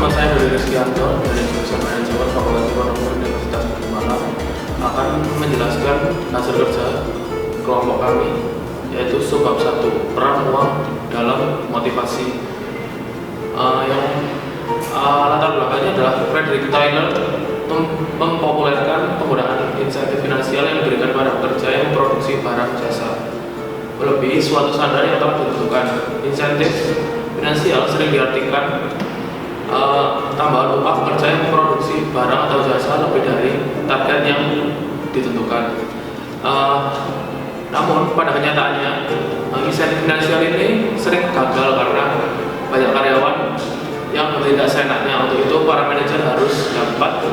nama saya Dodi Rizkianto dari jurusan Manajemen Fakultas Ekonomi Universitas Negeri Malang akan menjelaskan hasil kerja kelompok kami, yaitu subbab 1, peran uang dalam motivasi. Yang latar belakangnya adalah Frederick Taylor mempopulerkan penggunaan insentif finansial yang diberikan pada pekerja yang memproduksi barang jasa, melebihi suatu standar yang telah ditentukan. Insentif finansial sering diartikan tambahan upah pekerja yang memproduksi barang atau jasa lebih dari target yang ditentukan. Namun pada kenyataannya insentif finansial ini sering gagal karena banyak karyawan yang bertindak seenaknya. Untuk itu para manajer harus dapat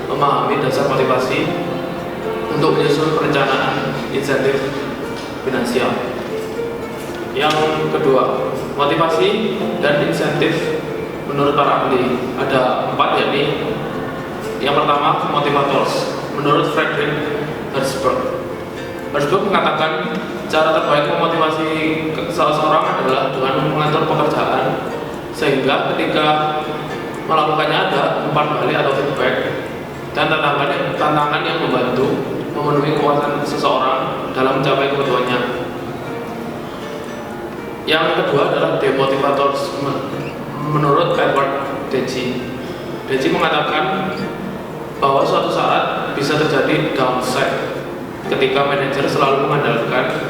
memahami dasar motivasi untuk menyusun perencanaan insentif finansial. Yang kedua, motivasi dan insentif menurut para ahli ada 4, yakni yang pertama motivators. Menurut Frederick Herzberg mengatakan cara terbaik memotivasi seseorang adalah dengan mengatur pekerjaan sehingga ketika melakukannya ada 4 balik atau feedback dan tantangan yang membantu memenuhi kekuatan seseorang dalam mencapai kebutuhannya. Yang kedua adalah demotivators. Menurut Edward Deci mengatakan bahwa suatu saat bisa terjadi downside ketika manajer selalu mengandalkan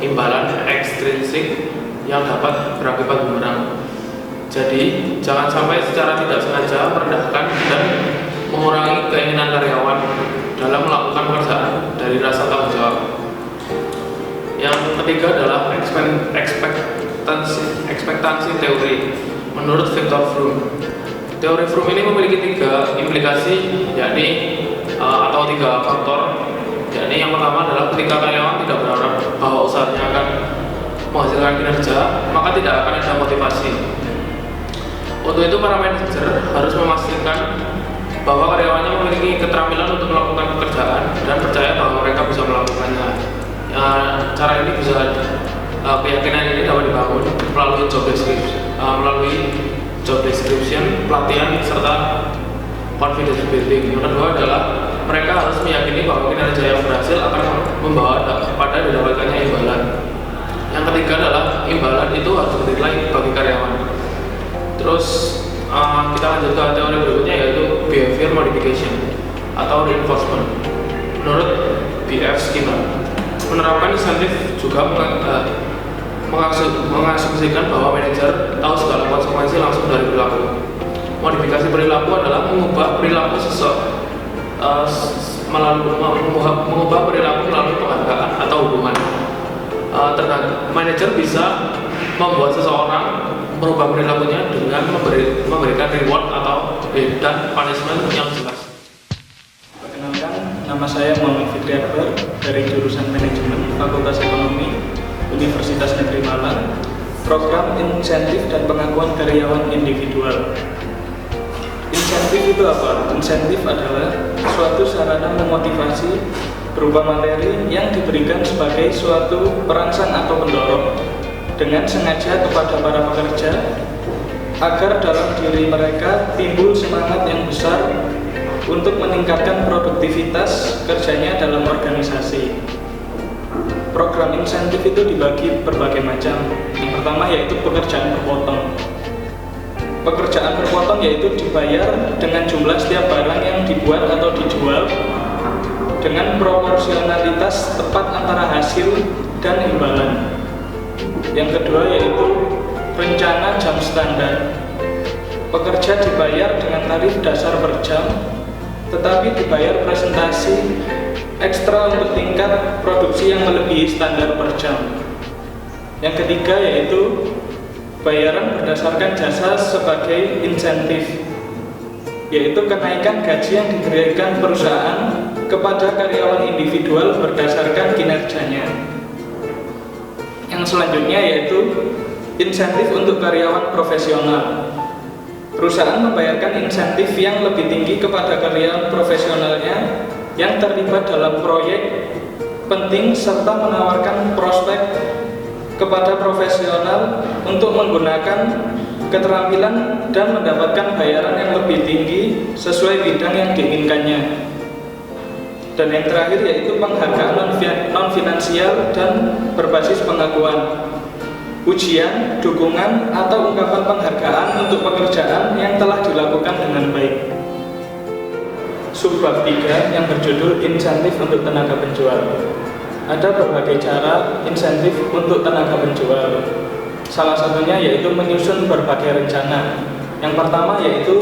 imbalan ekstrinsik yang dapat berakibat bumerang. Jadi jangan sampai secara tidak sengaja merendahkan dan mengurangi keinginan karyawan dalam melakukan pekerjaan dari rasa tanggung jawab. Yang ketiga adalah ekspektasi teori. Menurut Victor Froome, teori Froome ini memiliki 3 implikasi, yakni atau 3 faktor. Yakni yang pertama adalah ketika karyawan tidak berharap bahwa usahanya akan menghasilkan kinerja, maka tidak akan ada motivasi. Untuk itu para manajer harus memastikan bahwa karyawannya memiliki keterampilan untuk melakukan pekerjaan dan percaya bahwa mereka bisa melakukannya. Cara ini bisa keyakinan ini dapat dibangun melalui job description, pelatihan serta confidence building. Yang kedua adalah mereka harus meyakini bahwa kinerja yang berhasil akan membawa pada didapatkannya imbalan. Yang ketiga adalah imbalan itu harus bernilai bagi karyawan. Terus kita lanjut ke teori berikutnya, yaitu behavior modification atau reinforcement. Menurut B.F. Skinner, menerapkan insentif juga mengasumsikan bahwa manajer tahu segala konsekuensi langsung dari perilaku. Modifikasi perilaku adalah mengubah perilaku mengubah perilaku melalui penghargaan atau hubungan. Manajer bisa membuat seseorang merubah perilakunya dengan memberikan reward atau dan punishment yang jelas. Perkenalkan, nama saya Muhammad Fikri Akbar dari jurusan Manajemen Fakultas Ekonomi Universitas Negeri Malang, program insentif dan pengakuan karyawan individual. Insentif itu apa? Insentif adalah suatu sarana memotivasi berupa materi yang diberikan sebagai suatu perangsang atau pendorong dengan sengaja kepada para pekerja agar dalam diri mereka timbul semangat yang besar untuk meningkatkan produktivitas kerjanya dalam organisasi. Program insentif itu dibagi berbagai macam. Yang pertama yaitu pekerjaan berpotong. Pekerjaan berpotong yaitu dibayar dengan jumlah setiap barang yang dibuat atau dijual dengan proporsionalitas tepat antara hasil dan imbalan. Yang kedua yaitu rencana jam standar. Pekerja dibayar dengan tarif dasar per jam, tetapi dibayar presentasi ekstra untuk tingkat produksi yang melebihi standar per jam. Yang ketiga yaitu bayaran berdasarkan jasa sebagai insentif, yaitu kenaikan gaji yang diberikan perusahaan kepada karyawan individual berdasarkan kinerjanya. Yang selanjutnya yaitu insentif untuk karyawan profesional. Perusahaan membayarkan insentif yang lebih tinggi kepada karyawan profesionalnya yang terlibat dalam proyek penting serta menawarkan prospek kepada profesional untuk menggunakan keterampilan, dan mendapatkan bayaran yang lebih tinggi sesuai bidang yang diinginkannya. Dan yang terakhir yaitu penghargaan non-finansial dan berbasis pengakuan, ujian, dukungan, atau ungkapan penghargaan untuk pekerjaan yang telah dilakukan dengan baik. Subbab 3 yang berjudul insentif untuk tenaga penjual. Ada berbagai cara insentif untuk tenaga penjual. Salah satunya yaitu menyusun berbagai rencana. Yang pertama yaitu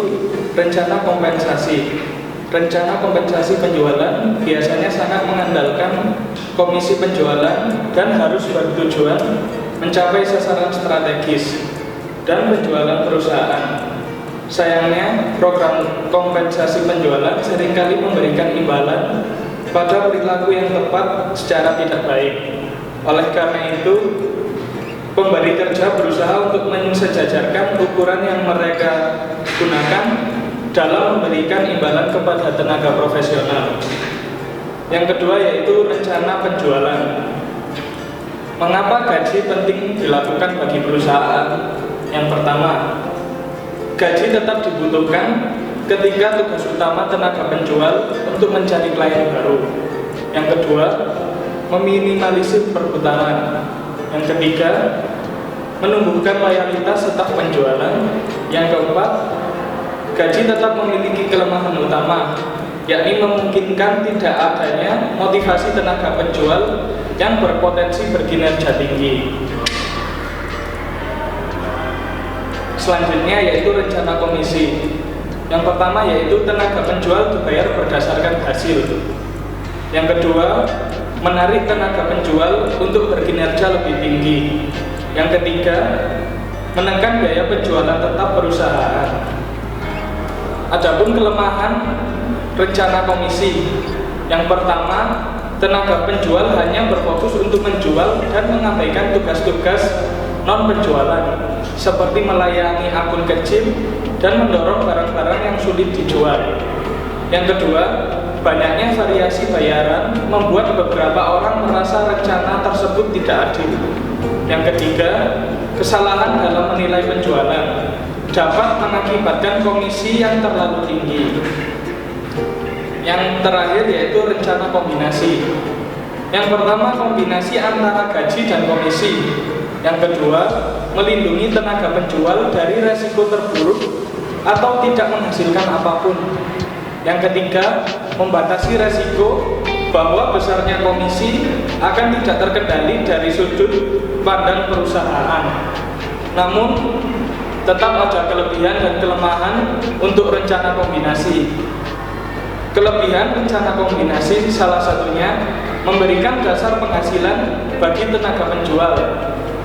rencana kompensasi. Rencana kompensasi penjualan biasanya sangat mengandalkan komisi penjualan dan harus bertujuan mencapai sasaran strategis dan penjualan perusahaan. Sayangnya, program kompensasi penjualan seringkali memberikan imbalan pada perilaku yang tepat secara tidak baik. Oleh karena itu, pemberi kerja berusaha untuk mensejajarkan ukuran yang mereka gunakan dalam memberikan imbalan kepada tenaga profesional. Yang kedua yaitu rencana penjualan. Mengapa gaji penting dilakukan bagi perusahaan? Yang pertama, gaji tetap dibutuhkan ketika tugas utama tenaga penjual untuk mencari klien baru. Yang kedua, meminimalisir perputaran. Yang ketiga, menumbuhkan loyalitas staf penjualan. Yang keempat, gaji tetap memiliki kelemahan utama, yakni memungkinkan tidak adanya motivasi tenaga penjual yang berpotensi berkinerja tinggi. Selanjutnya yaitu rencana komisi. Yang pertama yaitu tenaga penjual dibayar berdasarkan hasil. Yang kedua, menarik tenaga penjual untuk berkinerja lebih tinggi. Yang ketiga, menekan biaya penjualan tetap perusahaan. Adapun kelemahan rencana komisi. Yang pertama, tenaga penjual hanya berfokus untuk menjual dan mengabaikan tugas-tugas non-penjualan seperti melayani akun kecil dan mendorong barang-barang yang sulit dijual. Yang kedua, banyaknya variasi bayaran membuat beberapa orang merasa rencana tersebut tidak adil. Yang ketiga, kesalahan dalam menilai penjualan dapat mengakibatkan komisi yang terlalu tinggi. Yang terakhir yaitu rencana kombinasi. Yang pertama, kombinasi antara gaji dan komisi. Yang kedua, melindungi tenaga penjual dari resiko terburuk atau tidak menghasilkan apapun. Yang ketiga, membatasi resiko bahwa besarnya komisi akan tidak terkendali dari sudut pandang perusahaan. Namun, tetap ada kelebihan dan kelemahan untuk rencana kombinasi. Kelebihan rencana kombinasi salah satunya memberikan dasar penghasilan bagi tenaga penjual.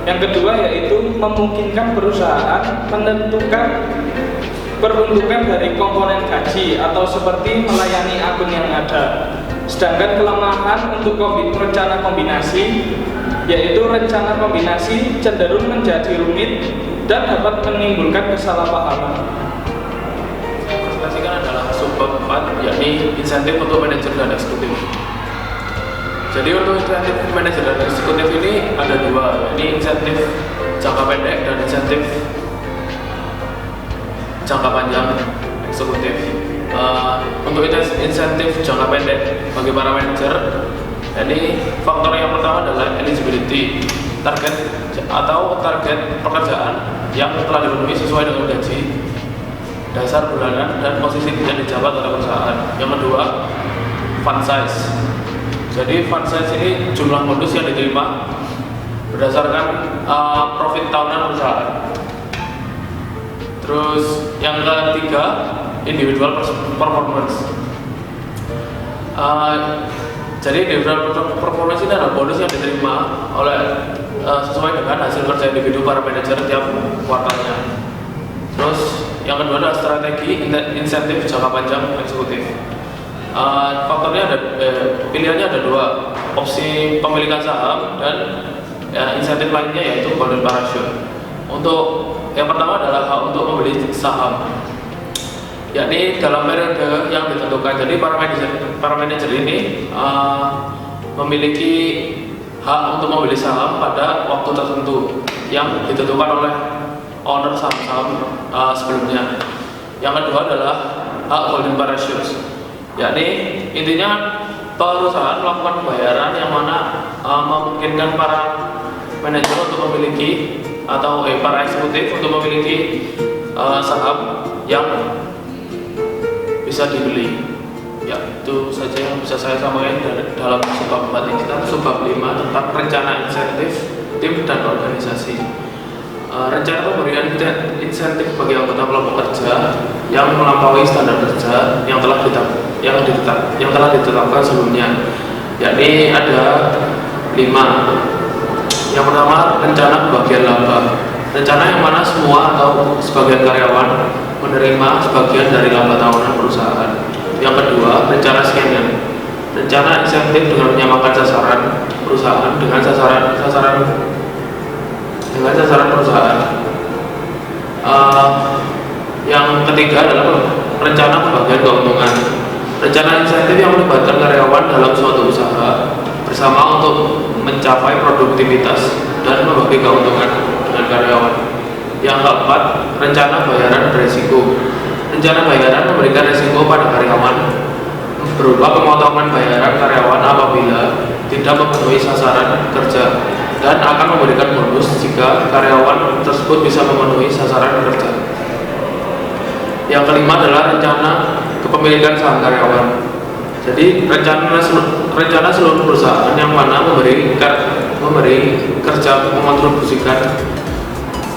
Yang kedua yaitu memungkinkan perusahaan menentukan peruntukan dari komponen gaji atau seperti melayani akun yang ada. Sedangkan kelemahan untuk rencana kombinasi yaitu rencana kombinasi cenderung menjadi rumit dan dapat menimbulkan kesalahpahaman. Yang presentasikan adalah subbab 4, yakni insentif untuk manajer dan eksekutif. Jadi untuk insentif manajer dan eksekutif ini ada dua, ini insentif jangka pendek dan insentif jangka panjang eksekutif. Untuk insentif jangka pendek bagi para manajer, ini faktor yang pertama adalah eligibility, target atau target pekerjaan yang telah dipenuhi sesuai dengan gaji dasar bulanan dan posisi yang dijabat oleh perusahaan. Yang kedua, fund size. Jadi fund size ini jumlah modus yang diterima berdasarkan profit tahunan perusahaan. Terus yang ketiga, individual performance. Jadi individual performance ini adalah bonus yang diterima oleh sesuai dengan hasil kerja individu para manajer tiap kuartalnya. Terus yang kedua adalah strategi insentif jangka panjang eksekutif. Faktornya ada, pilihannya ada dua, opsi pemilikan saham dan insentif lainnya yaitu golden parachute. Untuk yang pertama adalah hak untuk membeli saham, yakni dalam periode yang ditentukan. Jadi para manajer ini memiliki hak untuk membeli saham pada waktu tertentu yang ditentukan oleh owner saham-saham sebelumnya. Yang kedua adalah hak holding parachutes, yakni intinya perusahaan melakukan pembayaran yang mana memungkinkan para manajer untuk memiliki atau para eksekutif untuk memiliki saham yang bisa dibeli. Ya, itu saja yang bisa saya sampaikan dalam subbab 4 ini. Kita subbab 5 tentang rencana insentif tim dan organisasi. Rencana pemberian insentif bagi anggota kelompok kerja yang melampaui standar kerja yang telah ditetapkan sebelumnya, yakni ada 5. Yang pertama, rencana pembagian laba. Rencana yang mana semua atau sebagian karyawan menerima sebagian dari laba tahunan perusahaan. Yang kedua, rencana scannen. Rencana insentif dengan menyamakan sasaran perusahaan dengan sasaran perusahaan. Yang ketiga adalah rencana pembagian keuntungan. Rencana insentif yang melibatkan karyawan dalam suatu usaha bersama untuk mencapai produktivitas dan membagi keuntungan dengan karyawan. Yang keempat, rencana bayaran berisiko. Rencana bayaran memberikan risiko pada karyawan berupa pemotongan bayaran karyawan apabila tidak memenuhi sasaran kerja dan akan memberikan bonus jika karyawan tersebut bisa memenuhi sasaran kerja. Yang kelima adalah rencana kepemilikan saham karyawan. Jadi rencana seluruh perusahaan yang mana memberi kerja mengontribusikan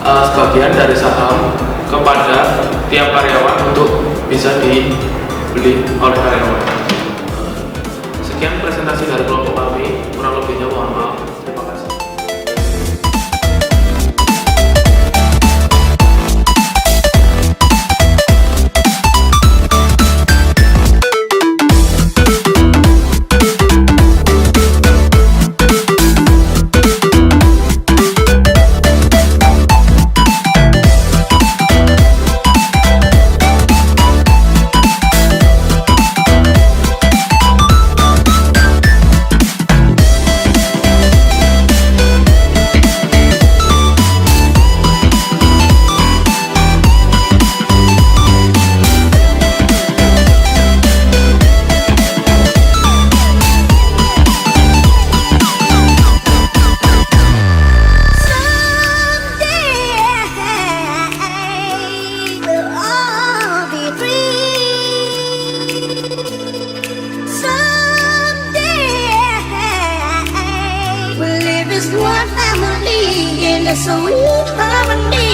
sebagian dari saham kepada tiap karyawan untuk bisa dibeli oleh karyawan. Sekian presentasi dari kelompok kami, kurang lebihnya mohon maaf. Terima kasih. One family in the sweet harmony.